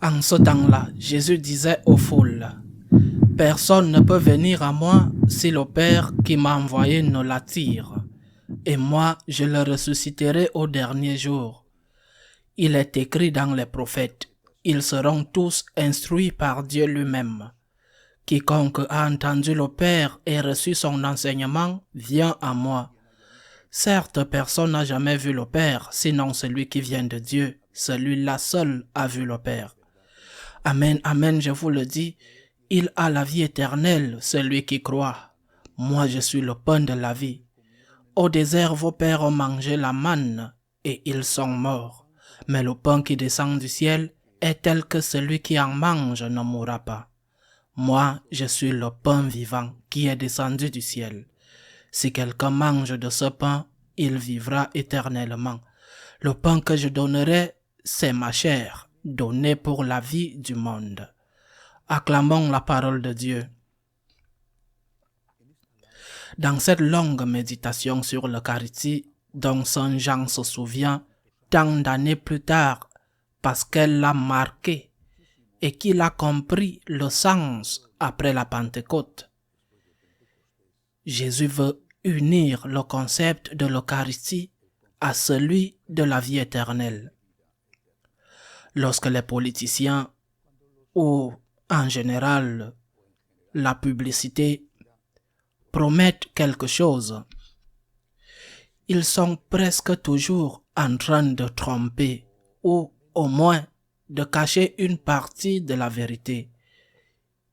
En ce temps-là, Jésus disait aux foules, « Personne ne peut venir à moi si le Père qui m'a envoyé ne l'attire, et moi je le ressusciterai au dernier jour. Il est écrit dans les prophètes, ils seront tous instruits par Dieu lui-même. Quiconque a entendu le Père et reçu son enseignement vient à moi. Certes, personne n'a jamais vu le Père, sinon celui qui vient de Dieu. Celui-là seul a vu le Père. Amen, amen, je vous le dis, il a la vie éternelle, celui qui croit. Moi, je suis le pain de la vie. Au désert, vos pères ont mangé la manne et ils sont morts. Mais le pain qui descend du ciel est tel que celui qui en mange ne mourra pas. Moi, je suis le pain vivant qui est descendu du ciel. Si quelqu'un mange de ce pain, il vivra éternellement. Le pain que je donnerai, c'est ma chair, donnée pour la vie du monde. Acclamons la parole de Dieu. Dans cette longue méditation sur l'Eucharistie, dont Saint Jean se souvient tant d'années plus tard, parce qu'elle l'a marqué et qu'il a compris le sens après la Pentecôte, Jésus veut unir le concept de l'Eucharistie à celui de la vie éternelle. Lorsque les politiciens ou en général la publicité promettent quelque chose, ils sont presque toujours en train de tromper ou au moins de cacher une partie de la vérité.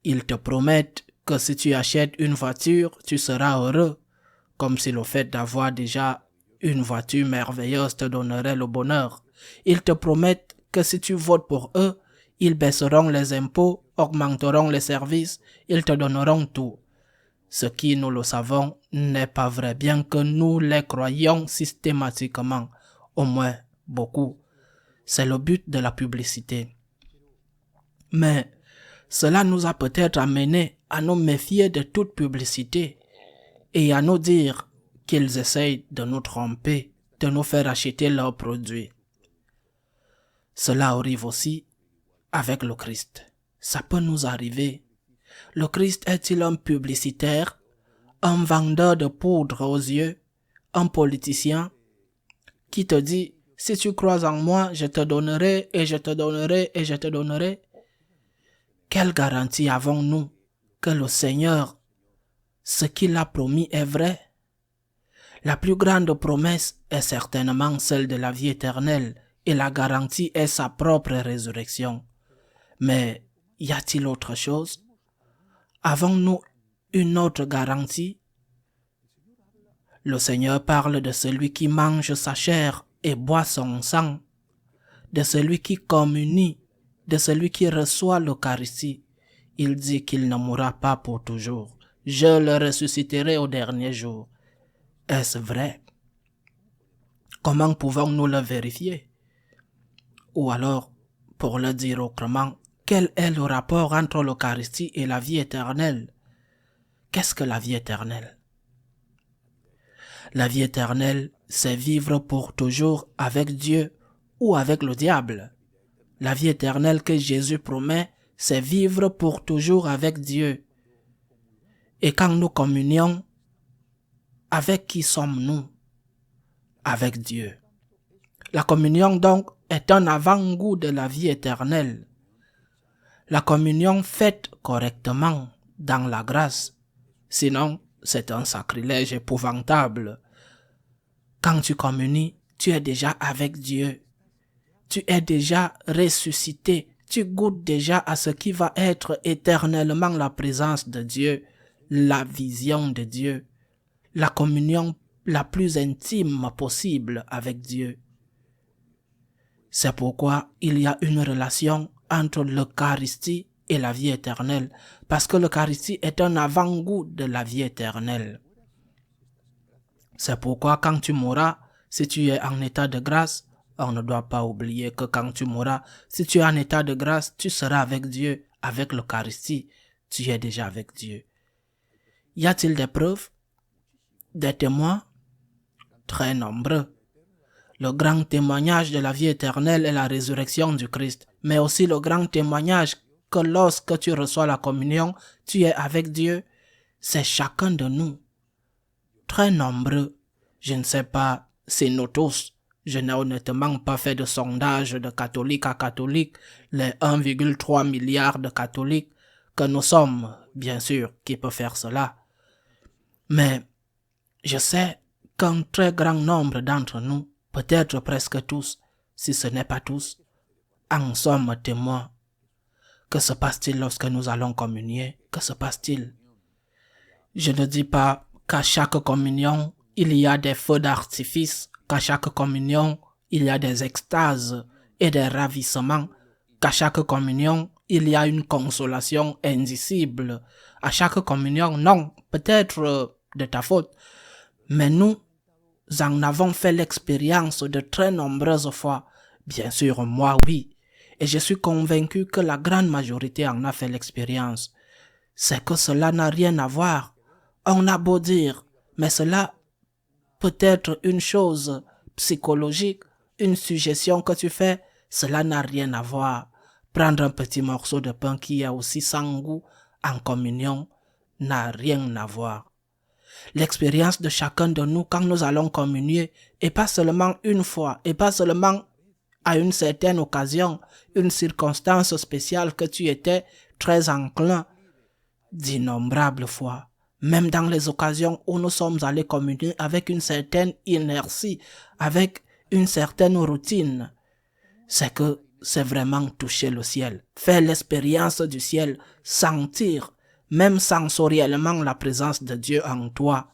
Ils te promettent que si tu achètes une voiture, tu seras heureux, comme si le fait d'avoir déjà une voiture merveilleuse te donnerait le bonheur. Ils te promettent que si tu votes pour eux, ils baisseront les impôts, augmenteront les services, ils te donneront tout. Ce qui, nous le savons, n'est pas vrai, bien que nous les croyions systématiquement, au moins beaucoup. C'est le but de la publicité. Mais cela nous a peut-être amené à nous méfier de toute publicité et à nous dire qu'ils essayent de nous tromper, de nous faire acheter leurs produits. Cela arrive aussi avec le Christ. Ça peut nous arriver. Le Christ est-il un publicitaire, un vendeur de poudre aux yeux, un politicien qui te dit « Si tu crois en moi, je te donnerai et je te donnerai et je te donnerai ». Quelle garantie avons-nous que le Seigneur, ce qu'il a promis est vrai? La plus grande promesse est certainement celle de la vie éternelle et la garantie est sa propre résurrection. Mais y a-t-il autre chose? Avons-nous une autre garantie? Le Seigneur parle de celui qui mange sa chair et boit son sang, de celui qui communie, de celui qui reçoit l'Eucharistie. Il dit qu'il ne mourra pas pour toujours. Je le ressusciterai au dernier jour. Est-ce vrai? Comment pouvons-nous le vérifier? Ou alors, pour le dire autrement, quel est le rapport entre l'Eucharistie et la vie éternelle? Qu'est-ce que la vie éternelle? La vie éternelle, c'est vivre pour toujours avec Dieu ou avec le diable. La vie éternelle que Jésus promet, c'est vivre pour toujours avec Dieu. Et quand nous communions, avec qui sommes-nous? Avec Dieu. La communion donc est un avant-goût de la vie éternelle. La communion faite correctement dans la grâce. Sinon, c'est un sacrilège épouvantable. Quand tu communies, tu es déjà avec Dieu. Tu es déjà ressuscité. Tu goûtes déjà à ce qui va être éternellement la présence de Dieu, la vision de Dieu, la communion la plus intime possible avec Dieu. C'est pourquoi il y a une relation entre l'Eucharistie et la vie éternelle, parce que l'Eucharistie est un avant-goût de la vie éternelle. C'est pourquoi quand tu mourras, si tu es en état de grâce, on ne doit pas oublier que quand tu mourras, si tu es en état de grâce, tu seras avec Dieu, avec l'Eucharistie, tu es déjà avec Dieu. Y a-t-il des preuves? Des témoins? Très nombreux. Le grand témoignage de la vie éternelle est la résurrection du Christ, mais aussi le grand témoignage que lorsque tu reçois la communion, tu es avec Dieu. C'est chacun de nous, très nombreux. Je ne sais pas si nous tous, je n'ai honnêtement pas fait de sondage de catholique à catholique, les 1,3 milliard de catholiques que nous sommes, bien sûr, qui peut faire cela. Mais je sais qu'un très grand nombre d'entre nous, peut-être presque tous, si ce n'est pas tous, en sommes témoins. Que se passe-t-il lorsque nous allons communier? Que se passe-t-il? Je ne dis pas qu'à chaque communion, il y a des feux d'artifice, qu'à chaque communion, il y a des extases et des ravissements, qu'à chaque communion, il y a une consolation indicible. À chaque communion, non, peut-être de ta faute, mais nous en avons fait l'expérience de très nombreuses fois. Bien sûr, moi, oui. Et je suis convaincu que la grande majorité en a fait l'expérience. C'est que cela n'a rien à voir. On a beau dire, mais cela peut être une chose psychologique, une suggestion que tu fais, cela n'a rien à voir. Prendre un petit morceau de pain qui est aussi sans goût en communion n'a rien à voir. L'expérience de chacun de nous quand nous allons communier, et pas seulement une fois, et pas seulement à une certaine occasion, une circonstance spéciale que tu étais très enclin, d'innombrables fois, même dans les occasions où nous sommes allés communier avec une certaine inertie, avec une certaine routine, c'est que c'est vraiment toucher le ciel, faire l'expérience du ciel, sentir, même sensoriellement, la présence de Dieu en toi,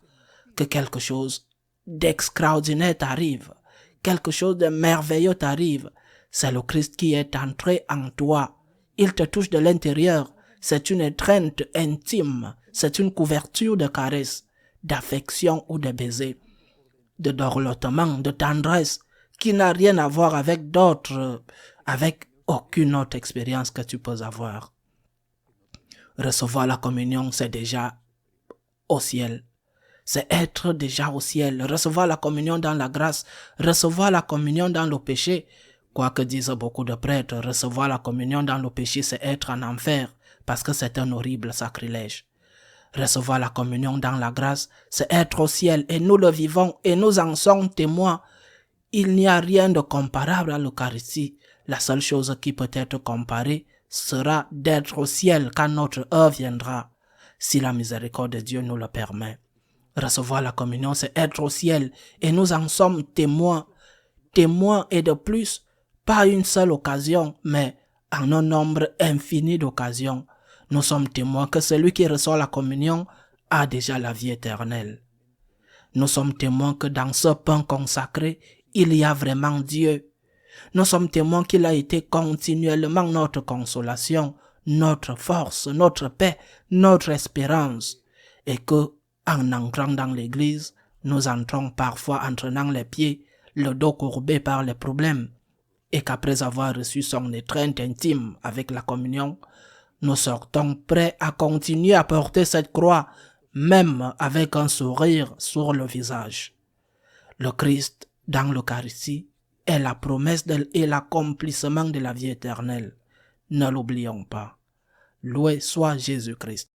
que quelque chose d'extraordinaire t'arrive, quelque chose de merveilleux t'arrive. C'est le Christ qui est entré en toi. Il te touche de l'intérieur. C'est une étreinte intime. C'est une couverture de caresses, d'affection ou de baisers, de dorlotement, de tendresse, qui n'a rien à voir avec d'autres, avec aucune autre expérience que tu peux avoir. Recevoir la communion, c'est déjà au ciel. C'est être déjà au ciel. Recevoir la communion dans la grâce, recevoir la communion dans le péché. Quoique disent beaucoup de prêtres, recevoir la communion dans le péché, c'est être en enfer, parce que c'est un horrible sacrilège. Recevoir la communion dans la grâce, c'est être au ciel, et nous le vivons, et nous en sommes témoins. Il n'y a rien de comparable à l'Eucharistie. La seule chose qui peut être comparée sera d'être au ciel quand notre heure viendra, si la miséricorde de Dieu nous le permet. Recevoir la communion, c'est être au ciel, et nous en sommes témoins. Témoins, et de plus, pas une seule occasion, mais en un nombre infini d'occasions. Nous sommes témoins que celui qui reçoit la communion a déjà la vie éternelle. Nous sommes témoins que dans ce pain consacré, il y a vraiment Dieu. Nous sommes témoins qu'il a été continuellement notre consolation, notre force, notre paix, notre espérance, et que, en entrant dans l'église, nous entrons parfois en traînant les pieds, le dos courbé par les problèmes, et qu'après avoir reçu son étreinte intime avec la communion, nous sortons prêts à continuer à porter cette croix, même avec un sourire sur le visage. Le Christ, dans l'Eucharistie, est la promesse et l'accomplissement de la vie éternelle. Ne l'oublions pas. Loué soit Jésus-Christ.